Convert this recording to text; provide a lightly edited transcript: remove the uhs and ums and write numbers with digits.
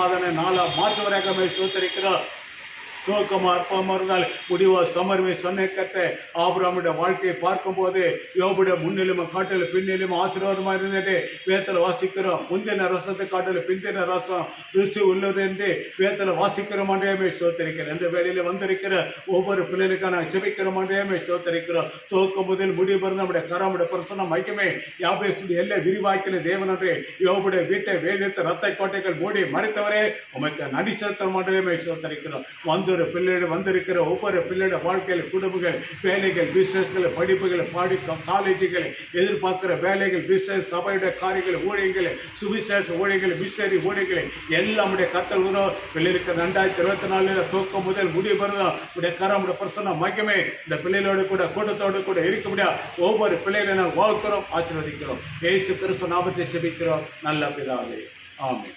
சமாதான நாளா மாற்றுவராக சோத்தரிக்கிறோம். துவக்கமா அற்பமா இருந்தால் முடிவா சமர்வை சொன்ன கத்த ஆபிரகாமுடைய வாழ்க்கையை பார்க்கும் போது யோபுடைய முன்னிலும் காட்டில் பின்னிலும் ஆசீர்வாதமா இருந்தது வேதத்தில் வாசிக்கிறோம். முந்தின ரசத்தை காட்டில் பிந்தின ரசம் ருசி உள்ளது என்று வேதத்தில் வாசிக்கிறோம். அன்றையமே சோத்தரிக்கிறோம். இந்த வேலையில வந்திருக்கிற ஒவ்வொரு பிள்ளைகளுக்காக நான் ஜெபிக்கிறோம். அன்றையமே சோத்தரிக்கிறோம். துவக்கம் முதல் முடிவு பிறந்த நம்முடைய கராமுடைய பிரசனம் மைக்கமே யாபேசுடைய எல்லை விரிவாக்கின தேவனன்றே யோபுடைய வீட்டை வேலித்த ரத்த கோட்டைகள் மூடி மறைத்தவரே உமக்கு நடி செலுத்தம். அன்றையமே சோத்தரிக்கிறோம். பிள்ளைகள் வந்திருக்கிற ஒவ்வொரு பிள்ளையோட வாழ்க்கையில் குடும்பங்கள் வேலைகள் பிசினஸ்களை படிப்புகளை பாடி காலேஜுகளை எதிர்பார்க்கிற வேலைகள் பிசினஸ் சபையுடைய காரியங்கள் ஊழியங்களை சுவிசேஷ ஊழியர்கள் மிஷனரி ஊழியர்களை எல்லாமுடைய கத்தல் உறவு பிள்ளைகளுக்கு 2024 துவக்கம் முதல் முடிவு பெறுதோம். உடைய கரமுடைய பிரசன்னம் மைக்கமே இந்த பிள்ளைகளோடு கூட கூட்டத்தோடு கூட இருக்க முடியாது. ஒவ்வொரு பிள்ளைகளை நாம் வாழ்க்கிறோம், ஆசீர்வதிக்கிறோம். இயேசு கிறிஸ்து நாமத்தை ஜெபிக்கிறோம் நல்ல பிதாவே. ஆமென்.